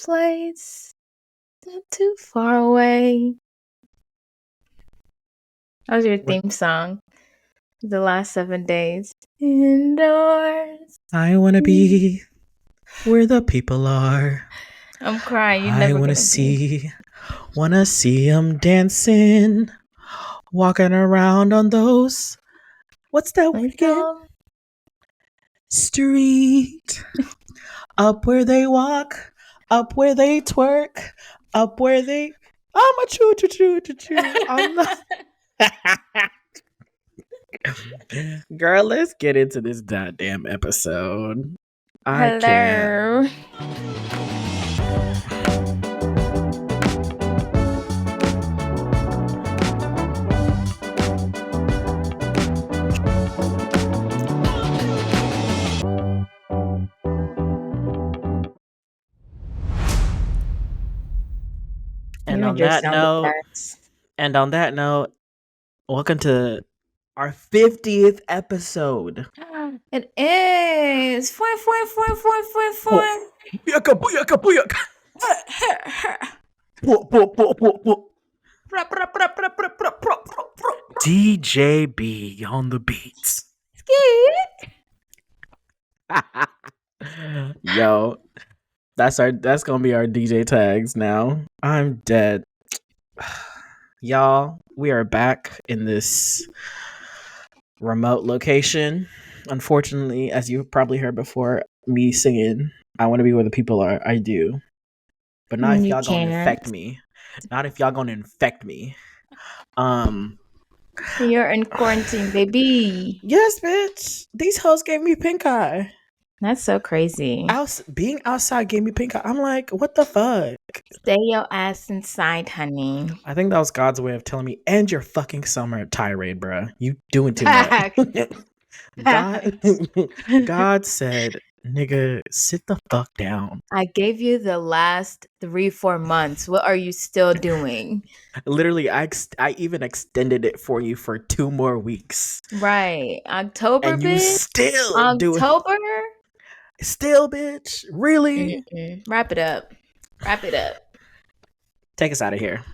place not too far away. That was your theme song. The last 7 days. Indoors. I want to be where the people are. I'm crying. You're I never want gonna to see them dancing, walking around on those. What's that word again? Street. Up where they walk, up where they twerk, up where they. I'm a choo. I'm not. Girl, let's get into this goddamn episode. I Hello. can't. And on that note, welcome to our 50th episode. It is. Booyaka, booyaka, booyaka. DJB on the beats. Yo, that's gonna be our DJ tags now. I'm dead. Y'all, we are back in this remote location. Unfortunately, as you've probably heard before, me singing I Want to Be Where the People Are, I do. But not if y'all gonna infect me. Not if y'all gonna infect me. You're in quarantine, baby. Yes, bitch. These hoes gave me pink eye. That's so crazy. Being outside gave me pink eye. I'm like, what the fuck? Stay your ass inside, honey. I think that was God's way of telling me, end your fucking summer tirade, bruh. You doing too much. God said, nigga, sit the fuck down. I gave you the last 3-4 months. What are you still doing? Literally, I even extended it for you for 2 more weeks. Right. October, and bitch? You still October? Still, bitch? Really? Mm-mm. Wrap it up. Take us out of here.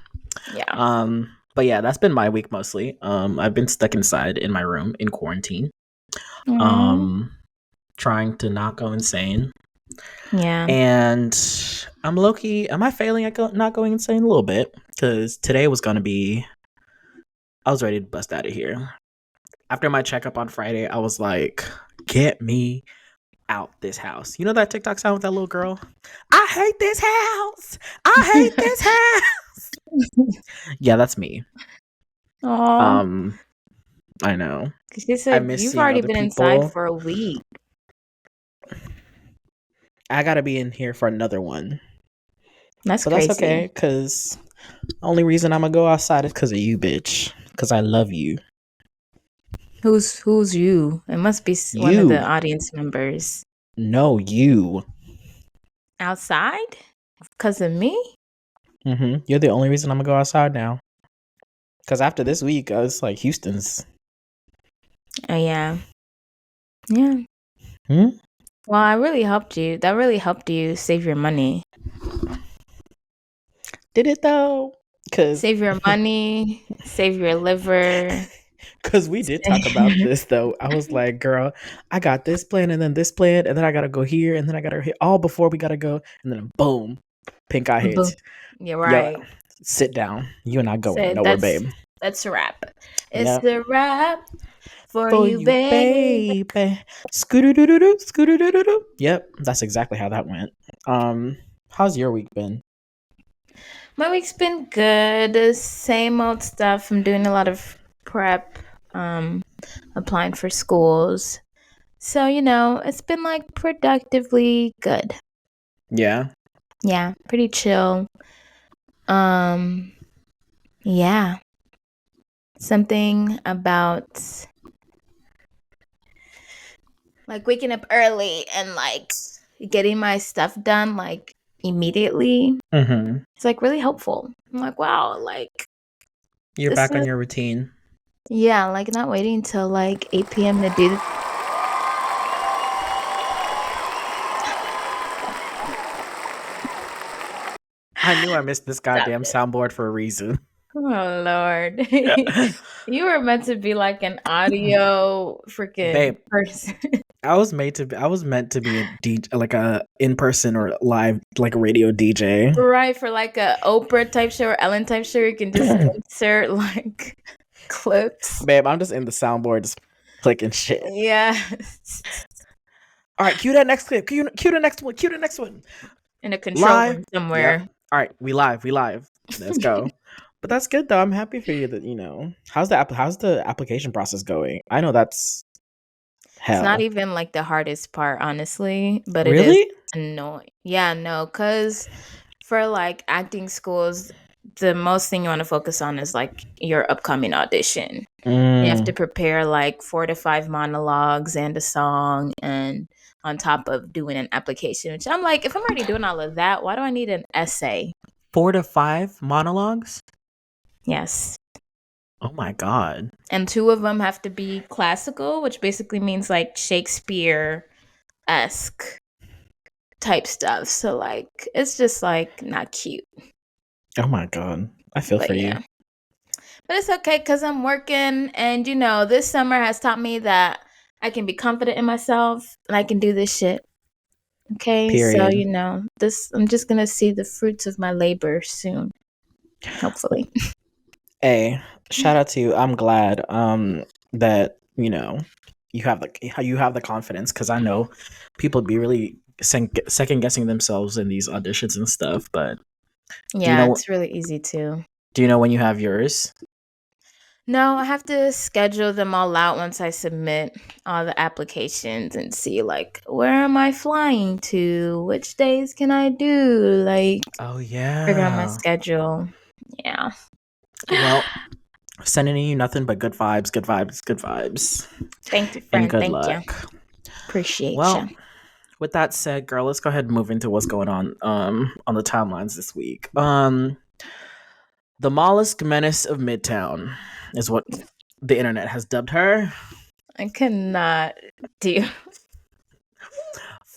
Yeah. But yeah, that's been my week mostly. I've been stuck inside in my room in quarantine. Trying to not go insane. Yeah. And I'm low-key, am I failing at not going insane? A little bit. Because today was going to be, I was ready to bust out of here. After my checkup on Friday, I was like, get me out this house. You know that TikTok sound with that little girl? I hate this house. I hate this house. Yeah, that's me. Aww. I know. She said you've already been inside for a week. I gotta be in here for another one. That's crazy. That's okay, because the only reason I'm gonna go outside is because of you, bitch. Because I love you. Who's you? It must be one of the audience members. No, you. Outside? Because of me? Mm-hmm. You're the only reason I'm gonna go outside now. Because after this week, it's like Houston's. Oh, yeah. Yeah. Well, I really helped you. That really helped you save your money. Did it though? Save your money, save your liver. Because we did talk about this though. I was like, girl, I got this plan and then this plan, and then I gotta go here, and then I gotta hit all before we gotta go, and then boom, pink eye hits. You're right. Yo, sit down. You and I going nowhere, babe. That's a wrap. It's the wrap for you, baby. Scoo-doo-doo-doo-doo, scoo-doo-doo-doo-doo. Yep, that's exactly how that went. How's your week been? My week's been good. The same old stuff. I'm doing a lot of prep, applying for schools. So, it's been like productively good. Yeah. Yeah, pretty chill. Yeah. Something about like waking up early and like getting my stuff done like immediately. Mm-hmm. It's like really helpful. I'm like, wow, like you're back on your routine. Yeah, like not waiting until like 8 p.m. to do I knew I missed this Stop goddamn it. soundboard for a reason. Oh Lord. You were meant to be like an audio freaking Babe, person. I was meant to be a DJ, like a in person or live like a radio DJ. Right, for like a Oprah type show or Ellen type show, you can just insert like clips. Babe, I'm just in the soundboard just clicking shit. Yeah. All right, cue that next clip. Cue the next one. Cue the next one. In a control Live. room Yep. somewhere. All right, we live. We live. Let's go. But that's good though. I'm happy for you that how's the application process going? I know that's It's not hell. even like the hardest part, honestly, but it is Really? annoying. Yeah, no, because for like acting schools, the most thing you want to focus on is like your upcoming audition. You have to Mm, prepare like 4 to 5 monologues and a song, and on top of doing an application, which I'm like, if I'm already doing all of that, why do I need an essay? 4 to 5 monologues. Yes. Oh my god. And 2 of them have to be classical, which basically means like Shakespeare esque type stuff. So like it's just like not cute. Oh my god. I feel But for you. yeah. But it's okay because I'm working, and this summer has taught me that I can be confident in myself and I can do this shit. Okay, so Period. this I'm just gonna see the fruits of my labor soon, hopefully. Hey, shout out to you. I'm glad that you have the confidence because I know people be really second guessing themselves in these auditions and stuff. But do you Yeah, know it's really easy too. do you know when you have yours? No, I have to schedule them all out once I submit all the applications and see like where am I flying to? Which days can I do? Like Oh figure out my yeah. schedule. Yeah. Well, sending you nothing but good vibes, good vibes, good vibes, Thank you, and friend. good Thank you. luck. Appreciate Well, you. with that said, girl, let's go ahead and move into what's going on the timelines this week. The Mollusk menace of Midtown is what the internet has dubbed her. I cannot do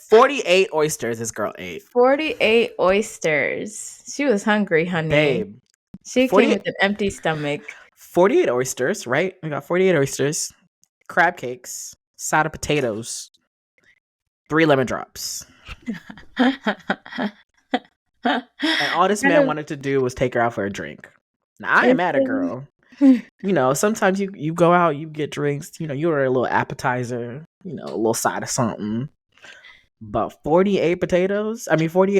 48 oysters this girl ate. 48 oysters. She was hungry, honey. Babe, She came 48, with an empty stomach. 48 oysters, right? We got 48 oysters, crab cakes, side of potatoes, 3 lemon drops. And all this man wanted to do was take her out for a drink. Now, I ain't mad at girl. Sometimes you go out, you get drinks, you order a little appetizer, a little side of something. But 48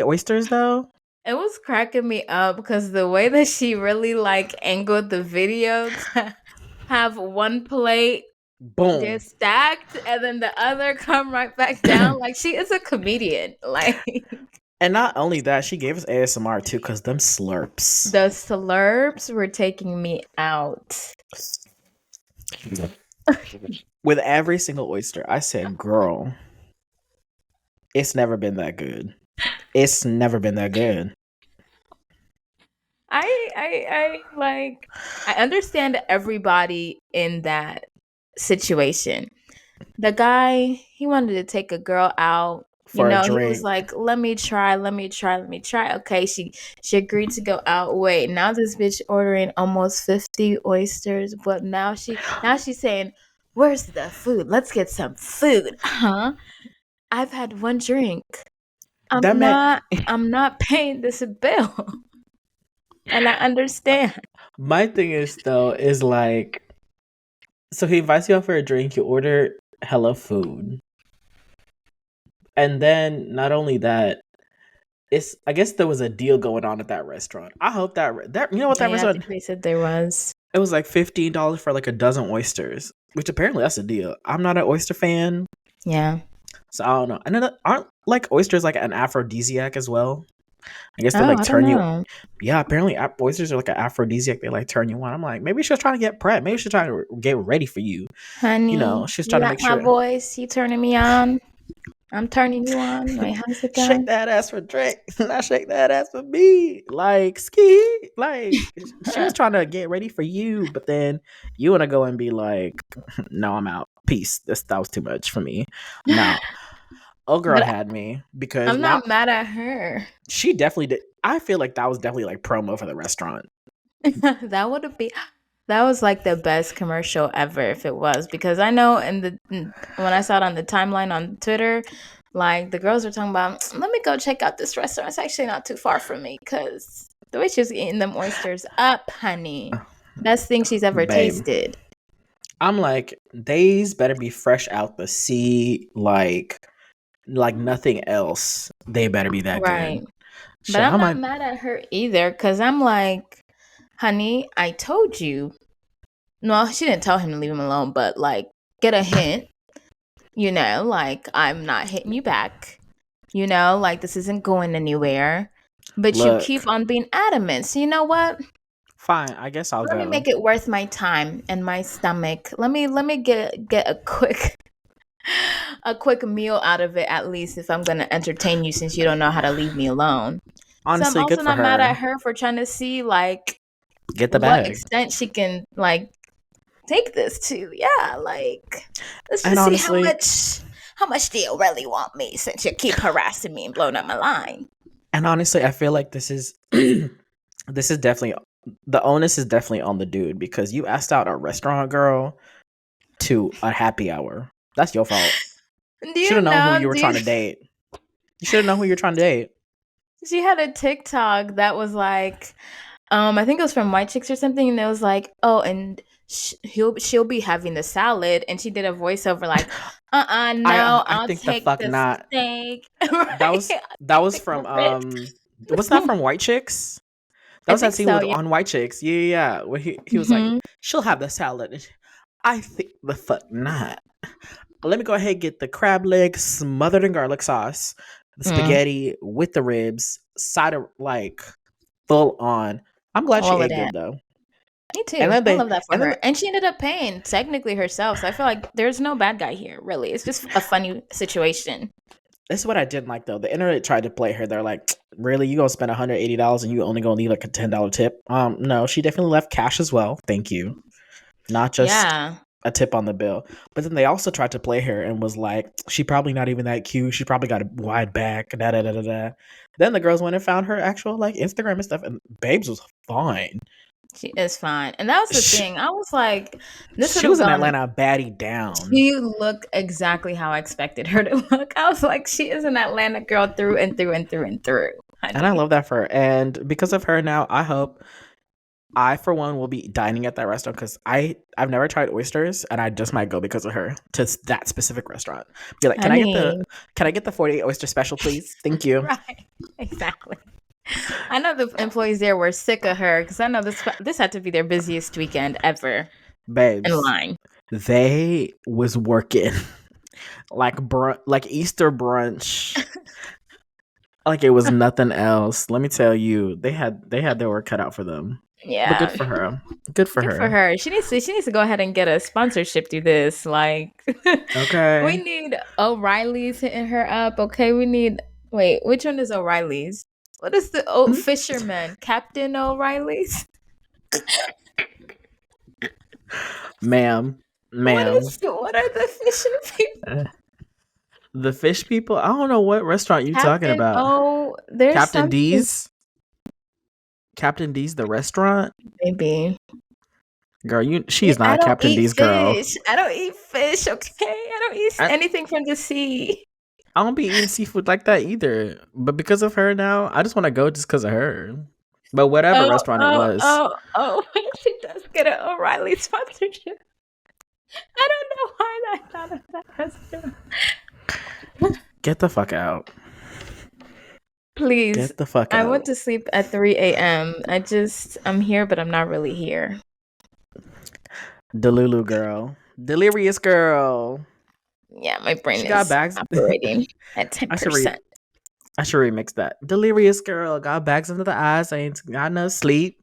oysters though? It was cracking me up because the way that she really like angled the video to have one plate Boom. get stacked and then the other come right back down. Like she is a comedian. Like And not only that, she gave us ASMR too, because them slurps. the slurps were taking me out. With every single oyster, I said, girl, it's never been that good. It's never been that good. I understand everybody in that situation. The guy, he wanted to take a girl out. For a He was drink. like, let me try. Okay, she agreed to go out. Wait, now this bitch ordering almost 50 oysters, but now she's saying, where's the food? Let's get some food. Huh? I've had one drink. That man, I'm not paying this bill. And I understand. my thing is though, is like, so he invites you out for a drink, you order hella food. And then not only that, I guess there was a deal going on at that restaurant. I hope that you know what that Yeah, I restaurant, think they said there was. it was like $15 for like a dozen oysters, which apparently that's a deal. I'm not an oyster fan, Yeah. so I don't know. And then aren't like oysters like an aphrodisiac as well? I guess they Oh, like I don't turn you. know. Yeah, apparently oysters are like an aphrodisiac. They like turn you on. I'm like, maybe she's trying to get prep. Maybe she's trying to get ready for you. Honey, She's you trying to like make my sure. voice? You turning me on? I'm turning you on. Wait, how's it Shake going? that ass for Drake, not shake that ass for me. Like ski, like she was trying to get ready for you, but then you want to go and be like, no, I'm out. Peace. That was too much for me. Now, old girl But had me because I'm now not mad at her. she definitely did. I feel like that was definitely like promo for the restaurant. That would be that was like the best commercial ever if it was, because I know when I saw it on the timeline on Twitter, like the girls were talking about, let me go check out this restaurant. It's actually not too far from me, because the way she was eating them oysters up, honey, best thing she's ever Babe, tasted. I'm like, these better be fresh out the sea, like nothing else. They better be that good. Right. But Shit, I'm I not might mad at her either, because I'm like, honey, I told you. No, she didn't tell him to leave him alone, but like, get a hint, like, I'm not hitting you back, like, this isn't going anywhere. But you keep look. on being adamant. So, you know what? Fine, I guess I'll Let me go. make it worth my time and my stomach. Let me get a quick a quick meal out of it, at least, if I'm gonna entertain you, since you don't know how to leave me alone. So I'm Honestly, also good for not mad at her. her for trying to see like Get the what bag. extent she can like take this to. Yeah, like, let's And just see honestly, how much do you really want me, since you keep harassing me and blowing up my line. I feel like this is this is definitely the onus is definitely on the dude because you asked out a restaurant girl to a happy hour. That's your fault. Do Should you have known who know, you were trying to date. You should have known who you're trying to date. she had a TikTok that was like, I think it was from White Chicks or something, and it was like, oh, and she'll be having the salad, and she did a voiceover like, no, I I'll think the take fuck the not. steak. That Right? was I'll that was take the from ribs. was that from White Chicks? That I was that think scene so. with Yeah. on White Chicks. Yeah, yeah, yeah. Where he was like, Hmm. she'll have the salad. I think the fuck not. Let me go ahead and get the crab leg smothered in garlic sauce, the Mm, spaghetti with the ribs, side of like full on. I'm glad she all of ate that. good though. Me And too. then I they love that for and then her. And she ended up paying technically herself. So I feel like there's no bad guy here, really. It's just a funny situation. this is what I didn't like though. The internet tried to play her. They're like, really, you gonna spend $180 and you only gonna leave like a $10 tip? No, she definitely left cash as well. Thank you. Not just Yeah. a tip on the bill. But then they also tried to play her and was like, she probably not even that cute. She probably got a wide back. Da da da da da. Then the girls went and found her actual like Instagram and stuff, and Babes was fine. She is fine. And that was the She, thing. I was like, this would she have was in gone. Atlanta baddie down, She looked exactly how I expected her to look. I was like, she is an Atlanta girl through and through and through and through, and I honey. love that for her. And because of her now, I hope I for one will be dining at that restaurant because I've never tried oysters and I just might go because of her to that specific restaurant. Be like, Honey. can I get the 48 oyster special, please? Thank you, Right. Exactly. I know the employees there were sick of her, because I know this had to be their busiest weekend ever in babes. line. They was working like Easter brunch. Like it was nothing else. Let me tell you, they had their work cut out for them. But good Yeah. for her. Good for Good for her. her. She needs to go ahead and get a sponsorship through this. Like, we Okay. need O'Reilly's hitting her up. Okay, we need. Wait, which one is O'Reilly's? What is the Hmm? fisherman? Captain O'Reilly's? Ma'am. Ma'am. What are the fishing people? Uh, The fish people? I don't know what restaurant you talking Captain about. O. There's Captain something. D's? Captain D's the restaurant? Maybe. Girl, Yeah, she's I not don't Captain eat D's girl. fish. I don't eat fish. Okay, I don't eat I, anything from the sea. I don't be eating seafood like that either. But because of her now, I just want to go just because of her. But whatever Oh, restaurant it oh, was. oh, oh! She does get an O'Reilly sponsorship. I don't know why I thought of that restaurant. Get the fuck out. Please, Get the fuck I went out. to sleep at 3 a.m. I'm here, but I'm not really here. Delulu girl. Delirious girl. Yeah, my brain She got is bags. operating at I should read 10%. I should remix that. Delirious girl. Got bags under the eyes. I ain't got no sleep.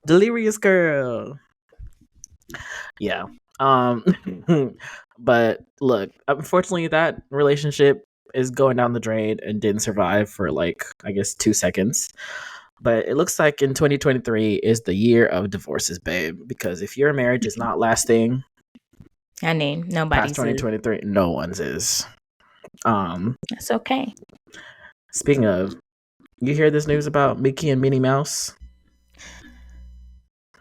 Delirious girl. Yeah. Um but look, unfortunately that relationship is going down the drain and didn't survive for like I guess 2 seconds. But it looks like in 2023 is the year of divorces, babe, because if your marriage is not lasting I mean, past nobody's is. 2023, no one's is. That's okay. Speaking of, you hear this news about Mickey and Minnie Mouse?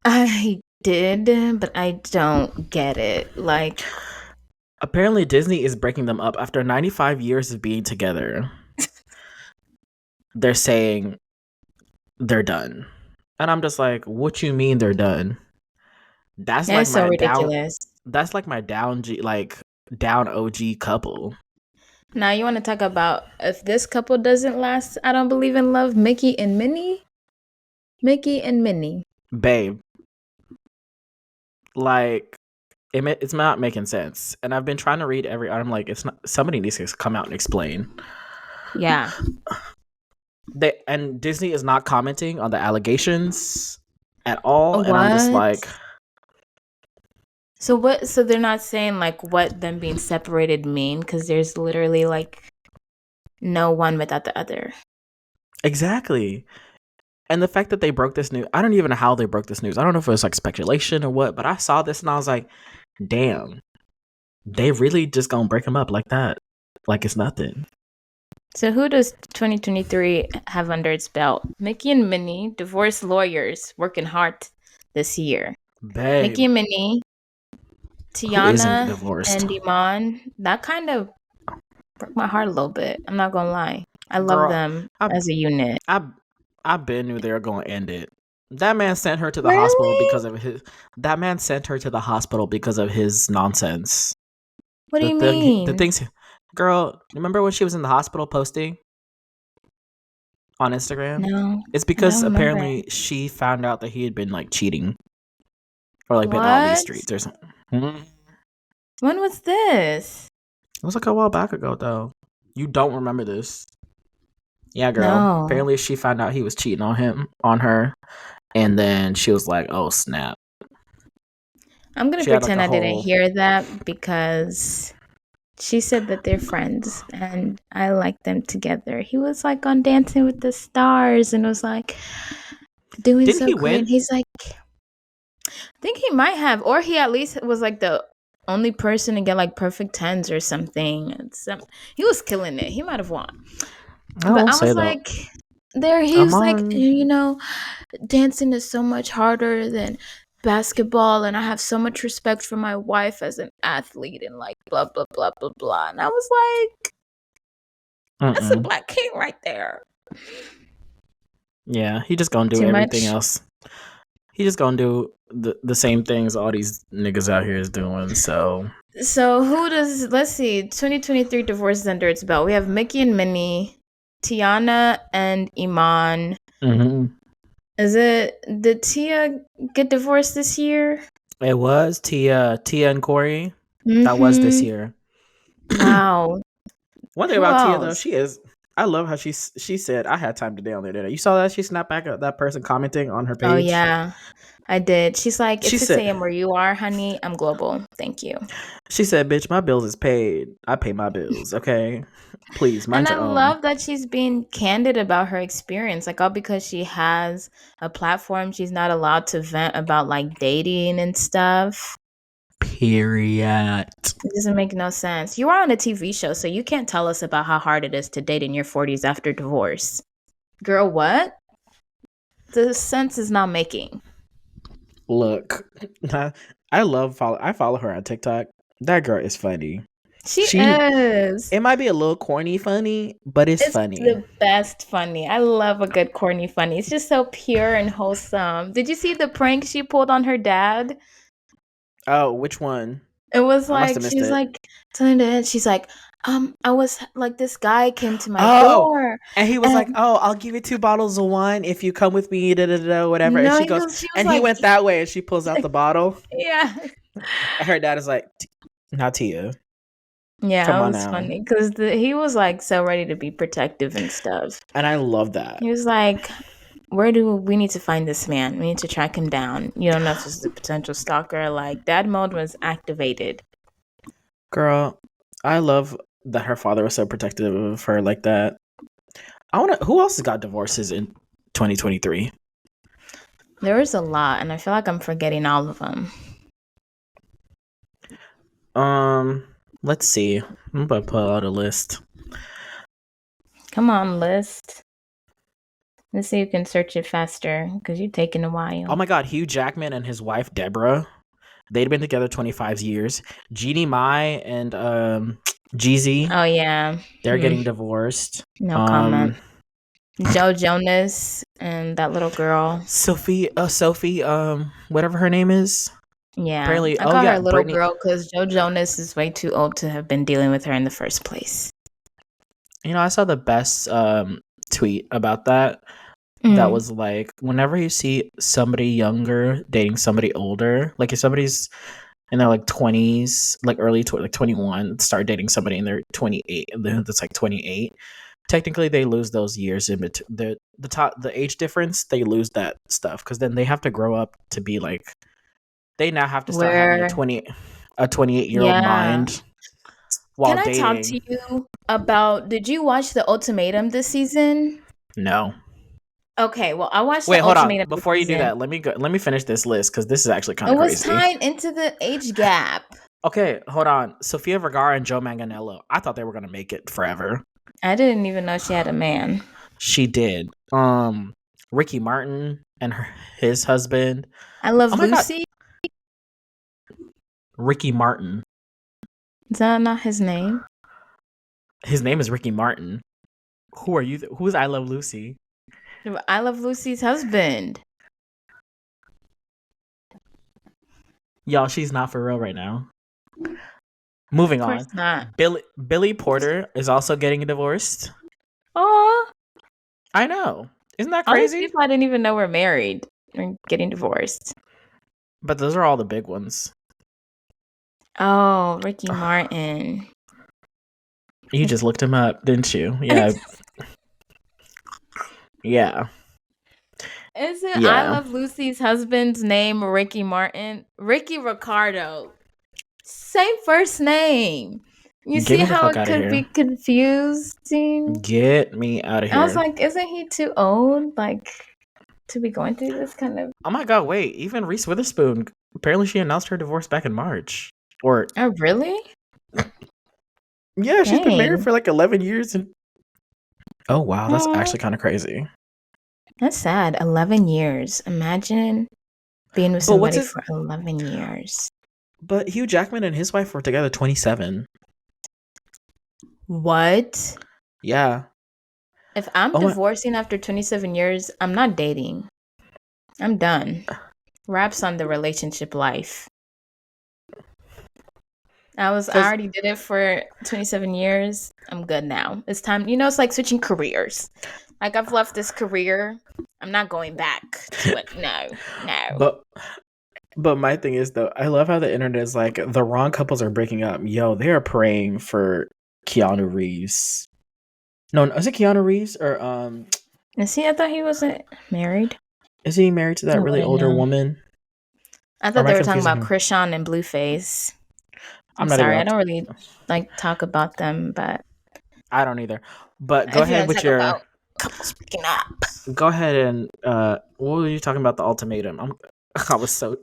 I did, but I don't get it. Like, Apparently, Disney is breaking them up after 95 years of being together. They're saying they're done. And I'm just like, what you mean they're done? That's like that's so my ridiculous. that's like my down OG couple. Now you want to talk about if this couple doesn't last, I don't believe in love. Mickey and Minnie? Mickey and Minnie. Babe, like it's not making sense. And I've been trying to read I'm like, it's not, somebody needs to come out and explain. Yeah. And Disney is not commenting on the allegations at all. And I'm just What? like, So what? So they're not saying like what them being separated mean because there's literally like no one without the other. exactly. And the fact that they broke this news, I don't even know how they broke this news. I don't know if it was like speculation or what, but I saw this and I was like, damn, they really just gonna break them up like that. Like it's nothing. So who does 2023 have under its belt? Mickey and Minnie, divorce lawyers, working hard this year. Babe, Mickey and Minnie, who isn't Tiana divorced? and Iman. That kind of broke my heart a little bit. I'm not gonna lie. I love Girl, them I as a unit. I been knew they were gonna end it. That man sent her to the hospital Really? because of his. That man sent her to the hospital because of his nonsense. What do you The mean? things, girl. Remember when she was in the hospital posting on Instagram? No, It's I don't because remember. apparently she found out that he had been like cheating or like been on these What? streets or something. It When was this? was like a while back ago though. You don't remember this? Yeah, girl. No. Apparently she found out he was cheating on her, and then she was like, "Oh snap!" I'm gonna She had like pretend a I didn't whole. hear that because she said that they're friends and I like them together. He was like on Dancing with the Stars and was like doing Didn't so he great. And win? he's like, I think he might have, or he at least was like the only person to get like perfect tens or something. He was killing it. He might have won. I But won't I say was though. like, there he I'm was like, on. you know, dancing is so much harder than basketball and I have so much respect for my wife as an athlete and like blah blah blah blah blah. And I was like, that's a Mm-mm. black king right there. Yeah, he just gonna do Too everything much. else. He just gonna do the same things all these niggas out here is doing. So So who does let's see, 2023 divorces under its belt. We have Mickey and Minnie, Tiana and Iman. mhm. Did Tia get divorced this year? It was Tia and Corey. That was this Mm-hmm. year. Wow. One thing Who about Tia though, else? she is. I love how she said I had time today on the internet. You saw that she snapped back at that person commenting on her Oh page. yeah. I did. She's like, She it's 6 said a.m. where you are, honey. I'm global. Thank you. "Bitch, my bills is paid. I pay my bills. Okay, please And mind I your own." love that she's being candid about her experience. Like, all because she has a platform, she's not allowed to vent about like dating and stuff. Period. It doesn't make no sense. You are on a TV show, so you can't tell us about how hard it is to date in your 40s after divorce. Girl, what? The sense is not making. Look, I follow her on TikTok. That girl is funny. She She is. it might be a little corny funny, but it's It's funny. the best funny. I love a good corny funny. It's just so pure and wholesome. Did you see the prank she pulled on her dad? Oh, which one? It was I must like have missed she's it. like telling the dad, she's like, I was like this guy came to my Oh, door and he was like, and "Oh, I'll give you 2 bottles of wine if you come with me." Da da da, whatever. And no, she goes, she was and he like, went that way, and she pulls out the bottle, yeah. and her dad is like, "Not Tia. Yeah, Come it on was now." funny because he was like so ready to be protective and stuff. And I love that. He was like, where do we need to find this man? We need to track him down. You don't know if this is a potential stalker. Like, dad mode was activated. Girl, I love that her father was so protective of her like that. I want to. Who else has got divorces in 2023? There was a lot, and I feel like I'm forgetting all of them. Um, let's see. I'm about to pull out a list. Come on, list. Let's see who can search it faster because you're taking a Oh while. my God, Hugh Jackman and his wife Deborah. They'd been together 25 years. Jeannie Mai and Jeezy, Oh, yeah. they're getting divorced. No comment. Um, Joe Jonas and that little girl. Sophie, whatever her name is. Yeah. Apparently, I oh call her yeah, a little Brittany. girl because Joe Jonas is way too old to have been dealing with her in the first place. I saw the best tweet about that. That Mm. was like, whenever you see somebody younger dating somebody older, like if somebody's in their like 20s, like like 21, start dating somebody in their 28, and then that's like 28. Technically, they lose those years in between the age difference. They lose that stuff because then they have to grow up to be like, they now have to start having Where, 28-year-old yeah. mind while Can I talk to dating. you about, did you watch The Ultimatum this season? No. Okay, well, I watched Wait, The hold on. Ultimatum this Before you do season. that, let me finish this list because this is actually kind It of was crazy. tied into the age gap. Okay, hold on. Sofia Vergara and Joe Manganiello. I thought they were gonna make it forever. I didn't even know she had a man. She did. Ricky Martin and his husband. I Love Oh my God, Lucy. Ricky Martin. Is that not his name? His name is Ricky Martin. Who are you? Who's I Love Lucy? I Love Lucy's husband. Y'all, she's not for real right now. Moving Of course on. not. Billy Porter is also getting divorced. Oh, I know. Isn't that all these crazy? people I didn't even know were married or getting divorced. But those are all the big ones. Oh, Ricky Martin. You just looked him up, didn't you? Yeah. Yeah. Isn't I Yeah. Love Lucy's husband's name Ricky Martin? Ricky Ricardo. Same first name. You Get see me the how fuck it out of could be here. confusing? Get me out of I was here. like, isn't he too old, like, to be going through this kind of... Oh my God, wait. Even Reese Witherspoon, apparently she announced her divorce back in March. Or, Oh, really? yeah, she's been married Dang. for like 11 years. And oh, wow, that's Oh, actually kind of crazy. that's sad. 11 years. Imagine being with But what's somebody his. for 11 years. But Hugh Jackman and his wife were together 27. What? Yeah. If I'm Oh my. divorcing after 27 years, I'm not dating. I'm done. Wraps on the relationship life. I Because already did it for 27 years. I'm good now. It's time. It's like switching careers. Like I've left this career. I'm not going back to it. No, no. but but my thing is though, I love how the internet is like the wrong couples are breaking up. Yo, they are praying for Keanu Reeves. No, is it Keanu Reeves or Is he? I thought he wasn't married. is he married to I that really wouldn't older know. woman? I Or thought am I they were talking confusing about him? Krishan and Blueface. I'm I'm not even sorry. I about don't really like talk about them, but I don't either. But go if you ahead want to with talk your about couples breaking up. go ahead and what were you talking about the ultimatum? I was so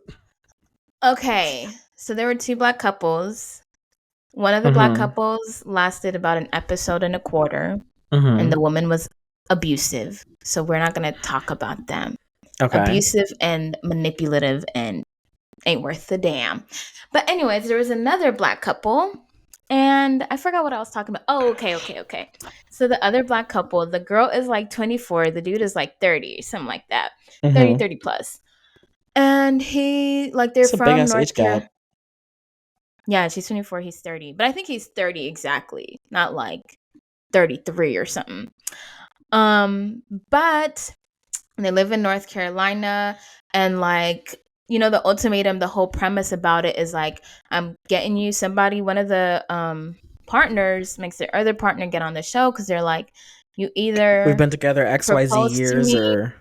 Okay. So there were two black couples. One of the black Mhm. couples lasted about an episode and a quarter, and Mhm. the woman was abusive. So we're not going to talk about them. Okay. Abusive and manipulative and ain't worth the damn. But anyways, there was another black couple, and I forgot what I was talking about. Oh, okay. So the other black couple, the girl is like 24, the dude is like 30, something like that. 30, Mhm. 30 plus. And they're It's a big from ass North age Carolina. gap. Yeah, she's 24, he's 30. But I think he's 30 exactly, not like 33 or something. But they live in North Carolina, and the ultimatum, the whole premise about it is like, I'm getting you somebody. One of the partners makes their other partner get on the show because they're like, you We've either been together XYZ propose to years me, or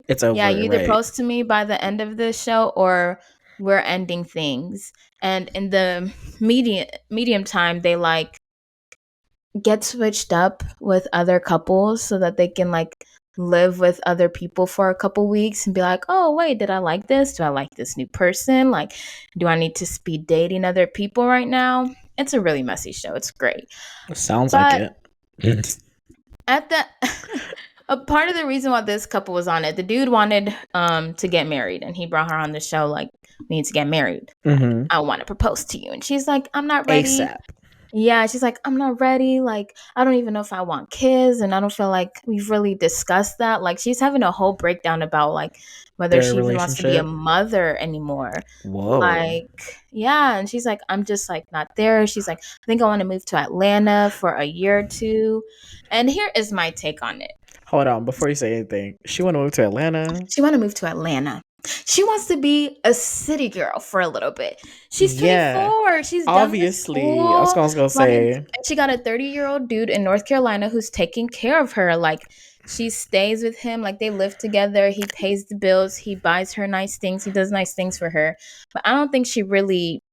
it's yeah, over, you either right? propose to me by the end of the show or we're ending things. And in the medium time, they like get switched up with other couples so that they can like live with other people for a couple weeks and be like, oh wait, did I like this? Do I like this new person? Like, do I need to speed dating other people right now? It's a really messy show. It's great. Sounds like But it. At that, a part of the reason why this couple was on it, the dude wanted to get married, and he brought her on the show like, we need to get married. Mm-hmm. I want to propose to you, and she's like, I'm not ready. ASAP. Yeah, she's like, I'm not ready. Like, I don't even know if I want kids, and I don't feel like we've really discussed that. Like, she's having a whole breakdown about like whether Their she even wants to be a relationship. mother anymore. Whoa. Like, yeah, and she's like, I'm just like not there. She's like, I think I want to move to Atlanta for a year or two. And here is my take on it. Hold on, before you say anything, she want to move to Atlanta. She want to move to Atlanta. She wants to be a city girl for a little bit. She's Yeah, 24. She's done with obviously. I was school. gonna Like, say and she got a 30-year-old dude in North Carolina who's taking care of her. Like, she stays with him. Like, they live together. He pays the bills. He buys her nice things. He does nice things for her. But I don't think she really.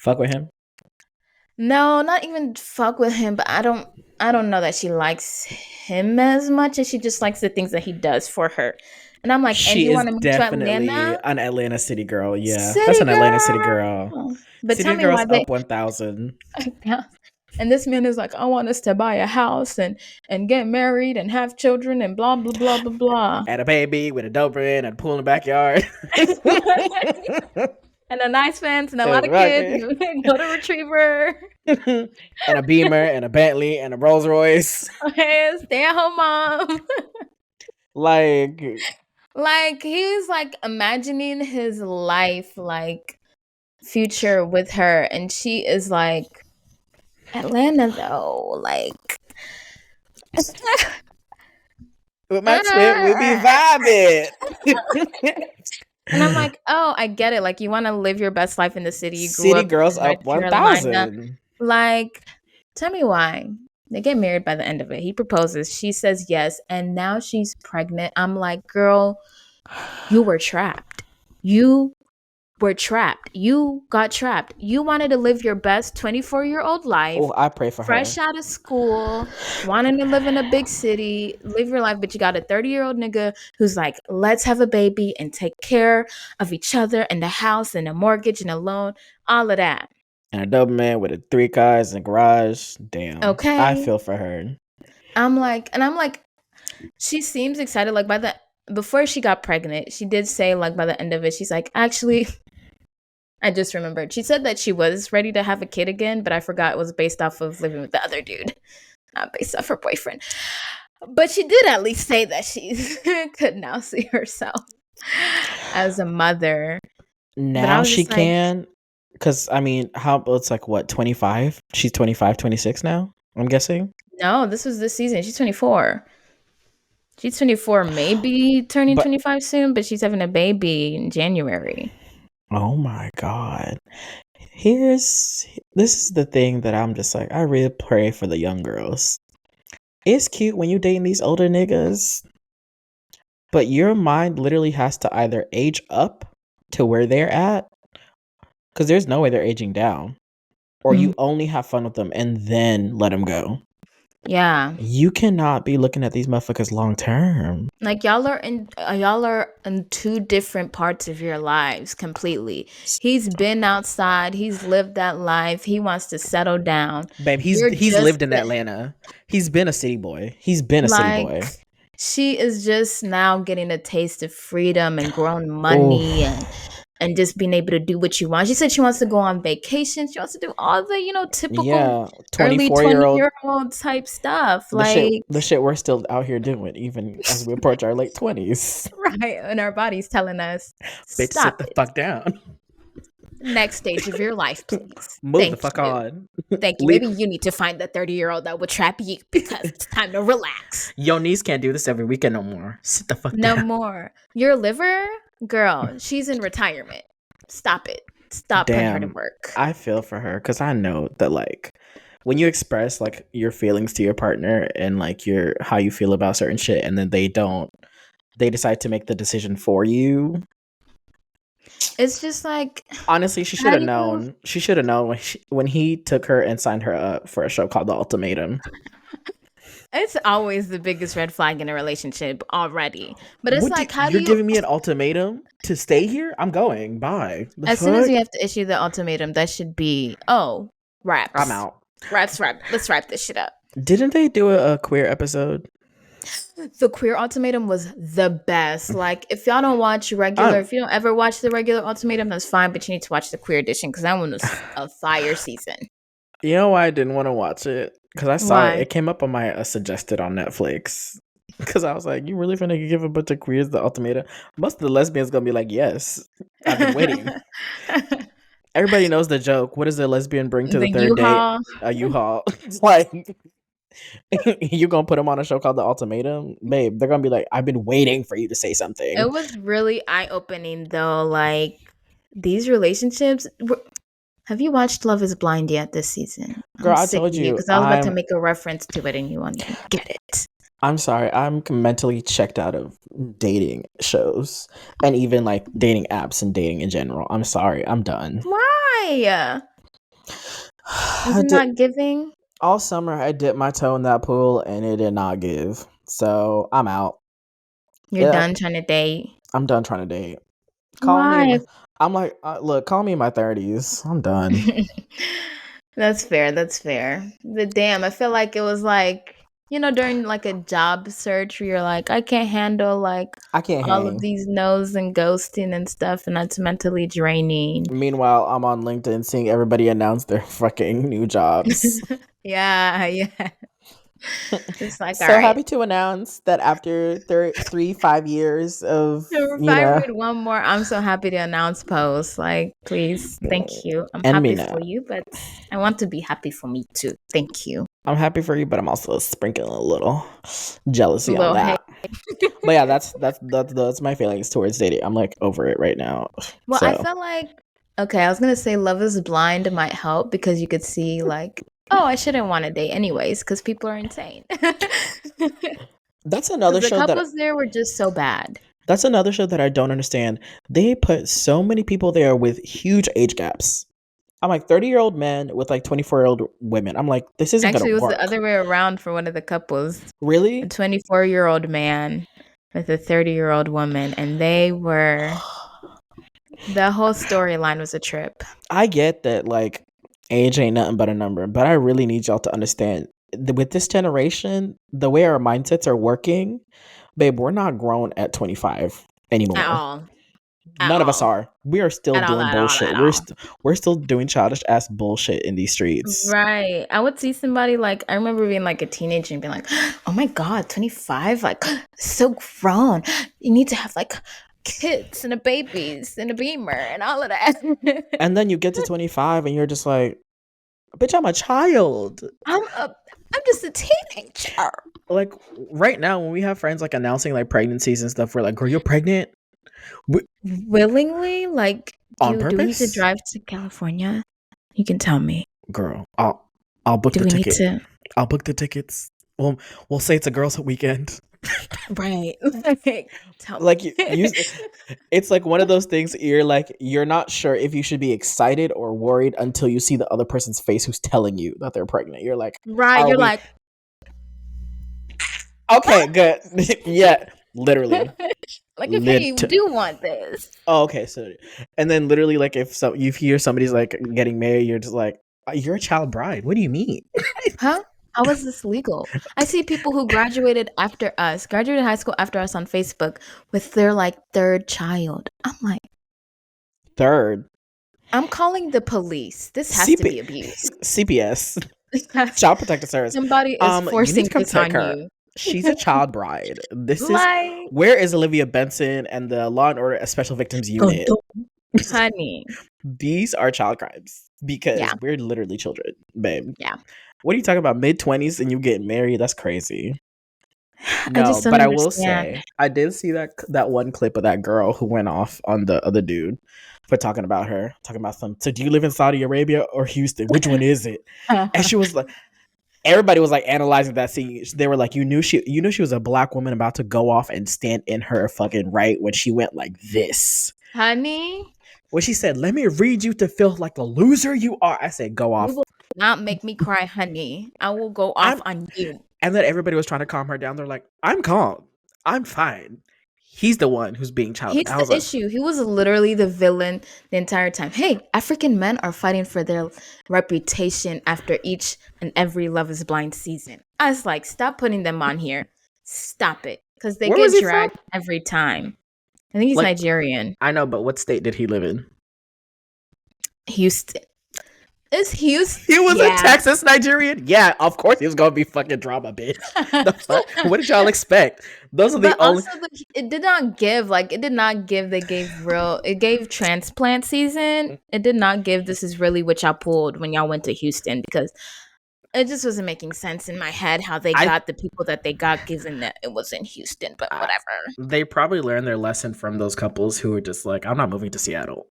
fuck with him. No, not even fuck with him. But I don't know that she likes him as much as she just likes the things that he does for her. And I'm like, and She you is want to move to definitely Atlanta? an Atlanta city girl. Yeah, that's City an Atlanta city girl. girl. But tell City me why girls they. up 1,000. Yeah. And this man is like, I want us to buy a house and get married and have children and blah blah blah blah blah. And a baby with a Doberman and a pool in the backyard. And a nice fence and a lot And of kids. rocking. And go to retriever. And a Beamer and a Bentley and a Rolls Royce. Okay, stay at home mom. Like, Like he's like imagining his life like future with her, and she is like Atlanta though, like. with my twin, we be vibing. And I'm like, oh, I get it. Like, you want to live your best life in the city. You grew City up girls in North up Carolina. 1,000. Like, tell me why. They get married by the end of it. He proposes. She says yes. And now she's pregnant. I'm like, girl, you were trapped. You were trapped. You got trapped. You wanted to live your best 24-year-old life. Oh, I pray for her. Fresh out of school, wanting to live in a big city, live your life, but you got a 30-year-old nigga who's like, let's have a baby and take care of each other and the house and a mortgage and a loan, all of that. And a Doberman with 3 cars and a garage. Damn. Okay. I feel for her. I'm like, she seems excited. Like before she got pregnant, she did say like by the end of it, she's like, actually, I just remembered. She said that she was ready to have a kid again, but I forgot it was based off of living with the other dude, not based off her boyfriend. But she did at least say that she could now see herself as a mother. Now she can. Because, I mean, it's like, what, 25? She's 25, 26 now, I'm guessing? No, this was this season. She's 24. She's 24, maybe turning 25 soon, but she's having a baby in January. Oh my God. This is the thing that I'm just like, I really pray for the young girls. It's cute when you're dating these older niggas, but your mind literally has to either age up to where they're at, because there's no way they're aging down, or you only have fun with them and then let them go. Yeah. You cannot be looking at these motherfuckers long term. Like y'all are in two different parts of your lives completely. He's been outside, he's lived that life, he wants to settle down. Babe, he's lived in Atlanta. He's been a city boy. She is just now getting a taste of freedom and grown money and just being able to do what you want. She said she wants to go on vacation. She wants to do all the, typical early 20-year-old type stuff. The shit we're still out here doing, even as we approach our late 20s. Right. And our body's telling us, bitch, sit the fuck down. Next stage of your life, please. Move the fuck on. Thank you. Maybe you need to find the 30-year-old that would trap you because it's time to relax. Your niece can't do this every weekend no more. Sit the fuck down. No more. Your liver, girl, she's in retirement. Stop it. Stop putting her to work. I feel for her because I know that like when you express like your feelings to your partner and like how you feel about certain shit, and then they decide to make the decision for you. It's just like, honestly, she should have known. She should have known when he took her and signed her up for a show called The Ultimatum. It's always the biggest red flag in a relationship already. But it's you're giving me an ultimatum to stay here? I'm going. Bye. Soon as you have to issue the ultimatum, that should be, raps. I'm out. Raps. Let's wrap this shit up. Didn't they do a queer episode? The Queer Ultimatum was the best. Like, if y'all don't watch regular, Um, if you don't ever watch the regular Ultimatum, that's fine, but you need to watch the Queer Edition because that one was a fire season. you know why I didn't want to watch it? Because I saw it. Why? It came up on my suggested on Netflix. Because I was like, you really finna give a bunch of queers the ultimatum? Most of the lesbians gonna be like, yes, I've been waiting. Everybody knows the joke. What does a lesbian bring to the The third date? U-Haul. A U-Haul. It's like, you gonna put them on a show called The Ultimatum? Babe, they're gonna be like, I've been waiting for you to say something. It was really eye-opening though. Like, these relationships. Have you watched Love is Blind yet this season? Girl, I'm I sick told of you you, because I was about to make a reference to it and you won't even get it. I'm sorry. I'm mentally checked out of dating shows and even like dating apps and dating in general. I'm sorry. I'm done. Why? Is I it did not giving? all summer. I dipped my toe in that pool and it did not give. So I'm out. You're Yeah, done trying to date. I'm done trying to date. Call me. Why? I'm like, look, call me in my 30s. I'm done. That's fair. That's fair. But damn, I feel like it was like, during like a job search where you're like, I can't handle like I can't all of hang. these no's and ghosting and stuff, and that's mentally draining. Meanwhile, I'm on LinkedIn seeing everybody announce their fucking new jobs. Yeah, yeah. It's like, all So right. happy to announce that after 5 years of, If you I know, read one more, I'm so happy to announce post. Like, please, thank you. I'm and me happy now. for you, but I want to be happy for me too. Thank you. I'm happy for you, but I'm also sprinkling a little A jealousy on little hate. that. But yeah, that's my feelings towards dating. I'm like over it right now. Well, I So felt like, okay, I was gonna say Love is Blind might help because you could see like, oh, I shouldn't want to date anyways because people are insane. that's Because another the show that couples there were just so bad. I don't understand. They put so many people there with huge age gaps. I'm like 30-year-old men with like 24-year-old women. I'm like, this isn't gonna Actually, it was the work. other way around for one of the couples. A Really? 24-year-old man with a 30-year-old woman, and they were the whole storyline was a trip. I get that like age ain't nothing but a number, but I really need y'all to understand with this generation, the way our mindsets are working, babe, we're not grown at 25 At anymore. all. At None of us all. are. We are still At all, doing at all, bullshit. at all. We're still doing childish ass bullshit in these streets. Right. I would see somebody like I remember being like a teenager and being like, "Oh my god, 25, like so grown. You need to have like kids and a babies and a beamer and all of that." And then you get to 25 and you're just like, bitch, I'm a child. I'm just a teenager. Like right now when we have friends like announcing like pregnancies and stuff, we're like, girl, you're pregnant? Willingly, like, On do we need to purpose? drive to California? You can tell me. Girl, I'll book Do the we need ticket. to? I'll book the tickets. We'll say it's a girls' weekend. Right. Tell Like me. it's like one of those things you're like you're not sure if you should be excited or worried until you see the other person's face who's telling you that they're pregnant. You're like, Right. are You're we like, okay? Good. Yeah, literally. like, okay, you Lit. do want this. Oh, okay. So, and then literally, like, if you hear somebody's like getting married, you're just like, you're a child bride. What do you mean? Huh? How is this legal? I see people who graduated high school after us on Facebook with their like third child. I'm like, Third, I'm calling the police. This has to CP, be abuse. CPS, Child Protective Service. Somebody is You need forcing to come this take on her. you. She's a child bride. This is Like, where is Olivia Benson and the Law and Order Special Victims Unit? honey. These are child crimes because Yeah, we're literally children, babe. yeah. What are you talking about? Mid-20s and you get married? That's crazy. I No, just don't but I will understand. say I did see that one clip of that girl who went off on the other dude for talking about her, talking about some. So, do you live in Saudi Arabia or Houston? Which one is it? And she was like, everybody was like analyzing that scene. They were like, you knew she was a black woman about to go off and stand in her fucking right when she went like this. Honey, When she said, "Let me read you to feel like the loser you are," I said, "Go you off." will not make me cry, honey. I will go off I'm on you. And then everybody was trying to calm her down. They're like, "I'm calm. I'm fine." He's the one who's being challenged. He's I the was like, issue. He was literally the villain the entire time. Hey, African men are fighting for their reputation after each and every Love is Blind season. I was like, stop putting them on here. Stop it. Because they where was get he from? dragged every time. I think he's Like, Nigerian. I know, but what state did he live in? Houston. It's Houston. He was a Yeah. Texas Nigerian. Yeah, of course he was gonna be fucking drama, bitch. The fuck? What did y'all expect? Those are the But only. also, it did not give like it did not give. They gave real. It gave transplant season. It did not give. This is really what y'all pulled when y'all went to Houston, because it just wasn't making sense in my head how they I, got the people that they got, given that it was in Houston. But I whatever. they probably learned their lesson from those couples who were just like, I'm not moving to Seattle.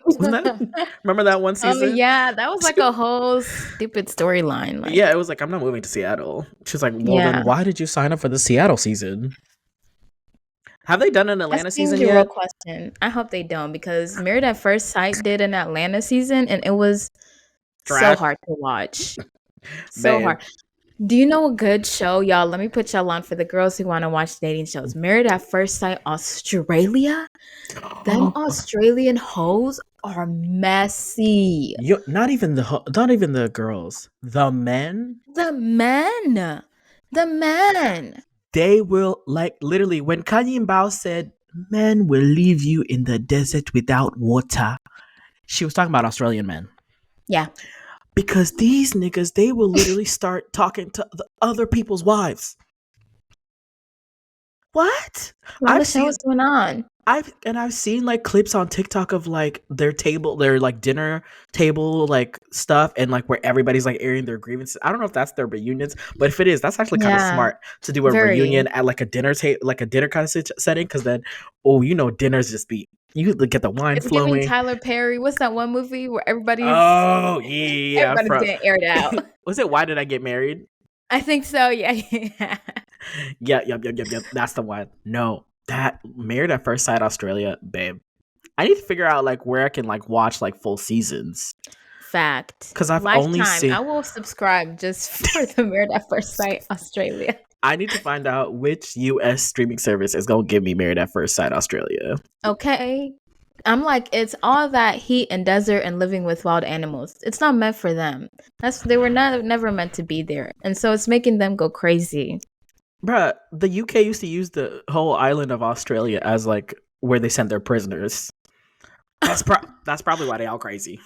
Wasn't that? Remember that one Oh season? yeah, that was like a whole stupid storyline. Like, Yeah, it was like, I'm not moving to Seattle. She's like, well, yeah, then why did you sign up for the Seattle season? Have they done an that's Atlanta being season the real yet? question. I hope they don't, because Married at First Sight did an Atlanta season, and it was so Trash. hard to watch. So Babe. hard. Do you know a good show, y'all? Let me put y'all on for the girls who want to watch dating shows. Married at First Sight Australia. Them Australian hoes are messy. Not even the girls. The men, The men. The men. they will like literally when Kanye Bao said men will leave you in the desert without water. She was talking about Australian men. Yeah. Because these niggas, they will literally start talking to the other people's wives. What? Well, the show is going on. I've seen like clips on TikTok of like their like dinner table like stuff, and like where everybody's like airing their grievances. I don't know if that's their reunions, but if it is, that's actually kind of Yeah. smart to do a Very. reunion at like a dinner like a dinner kind of setting, because then dinners just be, you get the wine It's giving flowing. Tyler Perry. What's that one movie where everybody's From getting aired out? was it Why Did I Get Married? I think so. Yeah. Yeah, yep. That's the one. No, that Married at First Sight Australia, babe. I need to figure out like where I can like watch like full seasons. Fact. Because I've Lifetime. only seen. I will subscribe just for the Married at First Sight Australia. I need to find out which U.S. streaming service is gonna give me Married at First Sight Australia. Okay. I'm like, it's all that heat and desert and living with wild animals. It's not meant for them. They were never meant to be there, and so it's making them go crazy. Bruh, the UK used to use the whole island of Australia as like where they sent their prisoners. That's probably why they all crazy.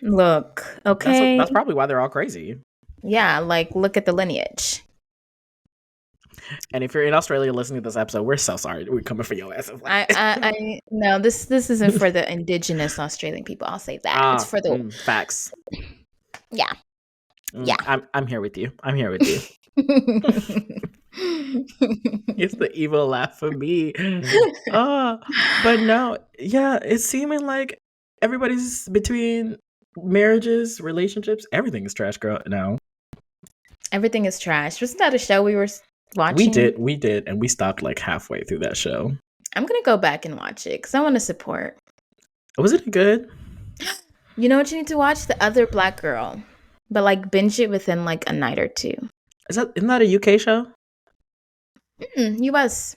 Look, okay. That's probably why they're all crazy. Yeah, like look at the lineage. And if you're in Australia listening to this episode, we're so sorry. We're coming for your ass. I no, this isn't for the indigenous Australian people. I'll say that. It's for the facts. Yeah. Yeah. I'm here with you. It's the evil laugh for me. But no, yeah, it's seeming like everybody's between marriages, relationships, everything is trash, girl. Now everything is trash. Wasn't that a show we were watching? We did, and we stopped like halfway through that show. I'm gonna go back and watch it because I want to support. Was it good? You know what you need to watch? The Other Black Girl, but like binge it within like a night or two. Isn't that a UK show? US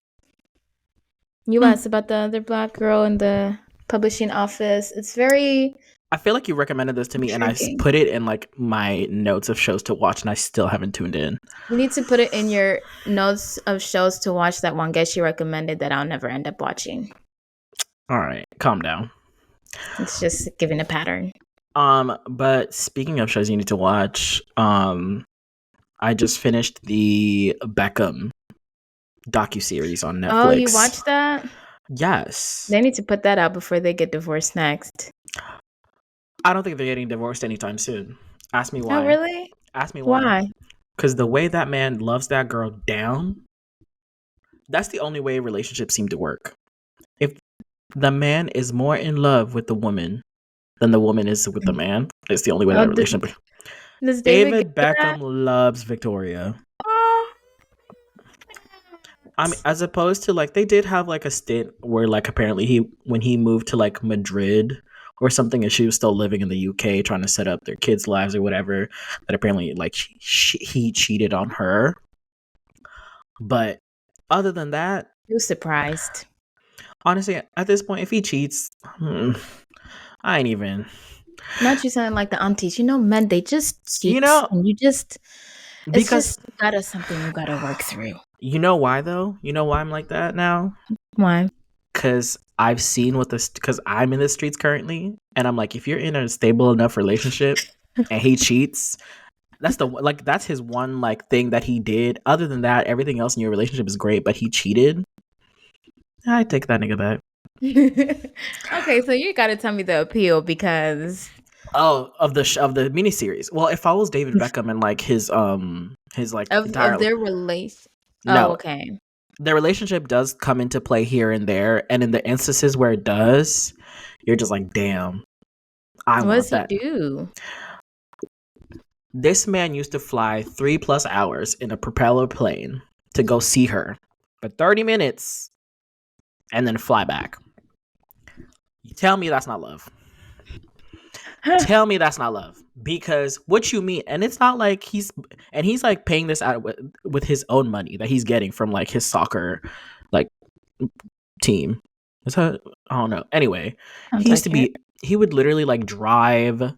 about the other Black girl in the publishing office. It's very. I feel like you recommended this to me, and I put it in like my notes of shows to watch, and I still haven't tuned in. You need to put it in your notes of shows to watch that Wangeshi recommended that I'll never end up watching. All right, calm down. It's just giving a pattern. But speaking of shows you need to watch, I just finished the Beckham docuseries on Netflix. Oh, you watched that? Yes. They need to put that out before they get divorced next. I don't think they're getting divorced anytime soon. Ask me why. Oh, really? Ask me why. Why? Because the way that man loves that girl down, that's the only way relationships seem to work. If the man is more in love with the woman than the woman is with the man, it's the only way that relationship. Does David Beckham loves Victoria. I mean, as opposed to like they did have like a stint where like apparently when he moved to like Madrid or something, and she was still living in the UK trying to set up their kids' lives or whatever, that apparently like he cheated on her. But other than that, He was surprised. Honestly, at this point, if he cheats, I ain't even. Not you sounding like the aunties. You know, men, they just You cheat. know, And you just, it's because just gotta something you gotta work through. you know why though? You know why I'm like that now? Why? Because I've seen what this. Because I'm in the streets currently, and I'm like, if you're in a stable enough relationship and he cheats, that's his one like thing that he did. Other than that, everything else in your relationship is great, but he cheated. I take that nigga back. Okay, so you gotta tell me the appeal because Oh, of the miniseries. Well, if I was David Beckham and like his like of entire their relation. Oh, no, okay. their relationship does come into play here and there, and in the instances where it does, you're just like, damn, I What does want he that. do? This man used to fly 3+ hours in a propeller plane to go see her for 30 minutes and then fly back. You tell me that's not love. Tell me that's not love. Because what you mean, and it's not like he's like paying this out with his own money that he's getting from like his soccer like team. Is that, I don't know. Anyway, Sounds like it. he would literally like drive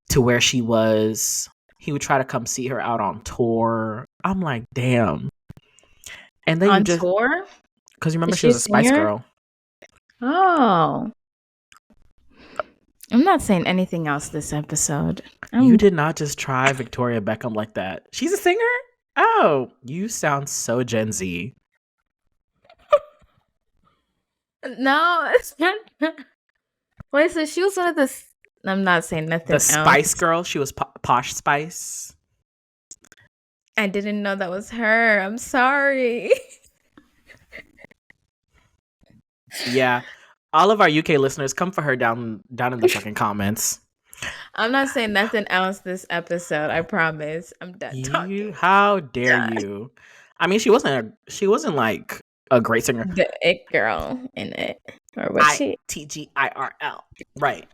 to where she was. He would try to come see her out on tour. I'm like, damn. And then you On just, tour? because you remember Is she she a was a Spice singer? Girl. Oh. I'm not saying anything else this episode. You I'm did not just try Victoria Beckham like that. She's a singer? Oh, you sound so Gen Z. no, it's not. Wait, so she was one of the. I'm not saying The nothing Spice else. Girl, she was Posh Spice. I didn't know that was her. I'm sorry. Yeah. All of our UK listeners, come for her down in the fucking comments. I'm not saying nothing else this episode. I promise. I'm done talking. How dare Done. you? I mean, she wasn't like a great singer. The it girl in it, or was she? ITGIRL. Right.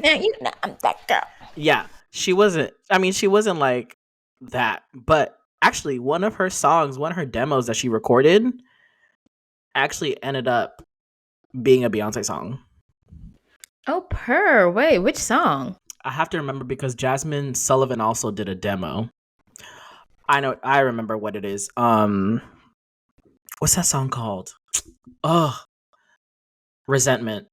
Now you know I'm that girl. Yeah. She wasn't, I mean, she wasn't like that. But actually, one of her songs, one of her demos that she recorded actually ended up being a Beyonce song. Oh, purr. Wait, which song? I have to remember because Jasmine Sullivan also did a demo. I remember what it is. What's that song called? Oh, Resentment.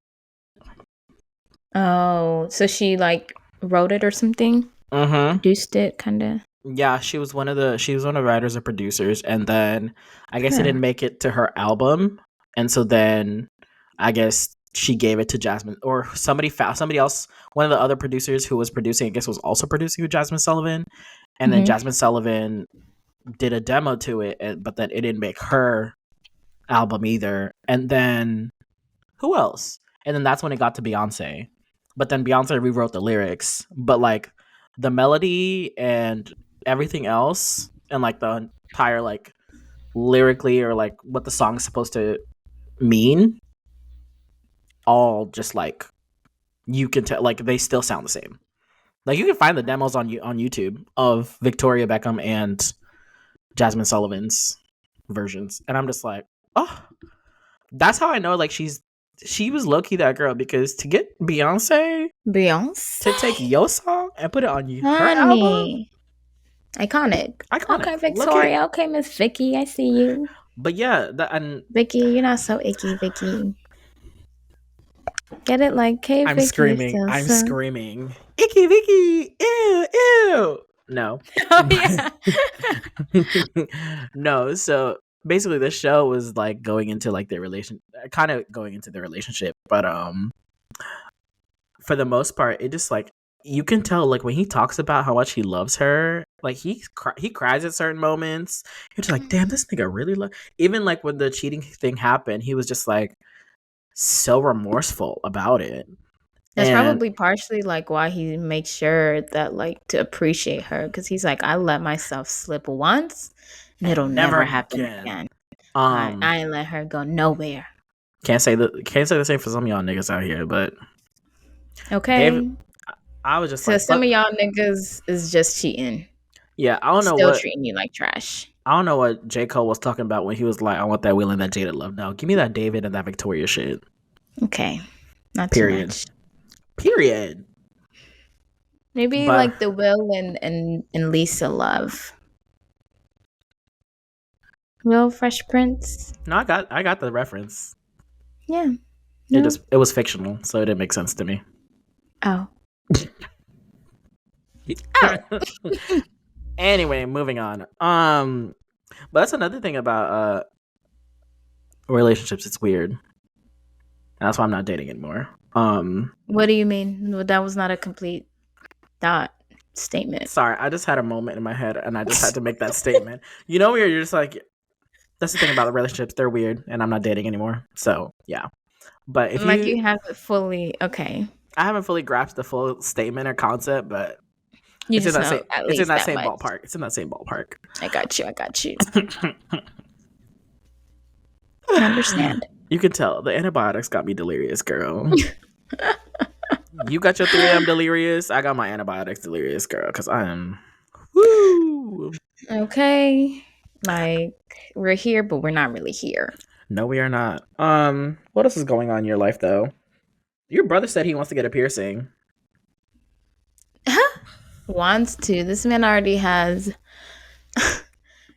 Oh, so she like wrote it or something, Mm-hmm. produced it, kind of. Yeah, she was one of the writers and producers, and then I guess it didn't make it to her album, and so then I guess she gave it to Jasmine or somebody else. One of the other producers who was producing, I guess, was also producing with Jasmine Sullivan, and then Jasmine Sullivan did a demo to it, but then it didn't make her album either. And then who else? And then that's when it got to Beyonce. But then Beyonce rewrote the lyrics, but like the melody and everything else, and like the entire like lyrically or like what the song is supposed to mean, all just like you can tell, like they still sound the same. Like you can find the demos on YouTube of Victoria Beckham and Jasmine Sullivan's versions, and I'm just like, oh, that's how I know like she was low key that girl, because to get Beyonce to take Beyonce, your song and put it on her album, honey, iconic. iconic. Okay, Look it. Victoria. Okay, Miss Vicky, I see you. But yeah, and Vicky, you're not so icky, Vicky. Get it like, hey, I'm Vicky, screaming. so I'm so. screaming. Icky Vicky. Ew, ew. No. Oh yeah. No, so basically the show was like going into like their relation, kind of going into their relationship, but for the most part it just like you can tell like when he talks about how much he loves her, like he cries at certain moments. You're just like, damn, this nigga really even like when the cheating thing happened, he was just like so remorseful about it. That's And probably partially like why he makes sure that like to appreciate her, because he's like, I let myself slip once, and it'll never never happen again. again. I ain't let her go nowhere. Can't say the same for some of y'all niggas out here, but David, Okay. I was just So like, some fuck. of y'all niggas is just cheating. Yeah, I don't know Still what treating you like trash. I don't know what J. Cole was talking about when he was like, I want that Will and that Jada love. No, give me that David and that Victoria shit. Okay, not too Period. much. Period. Maybe But like the Will and Lisa love. Will Fresh Prince. no, I got the reference. Yeah. It No. just it was fictional, so it didn't make sense to me. Oh. Oh. Anyway, moving on. But that's another thing about relationships. It's weird. And that's why I'm not dating anymore. What do you mean? Well, that was not a complete thought statement. Sorry, I just had a moment in my head and I just had to make that statement. You know, where you're just like, that's the thing about the relationships. They're weird and I'm not dating anymore. So, yeah. But if Like you, you have it fully. Okay. I haven't fully grasped the full statement or concept, but You just know at it's in least that that same much. ballpark. It's in that same ballpark. I got you. I got you. I understand. You can tell the antibiotics got me delirious, girl. You got your 3 a.m. delirious. I got my antibiotics delirious, girl, because I am. Woo! Okay. Like we're here, but we're not really here. No, we are not. What else is going on in your life, though? Your brother said he wants to get a piercing. Wants to. This man already has.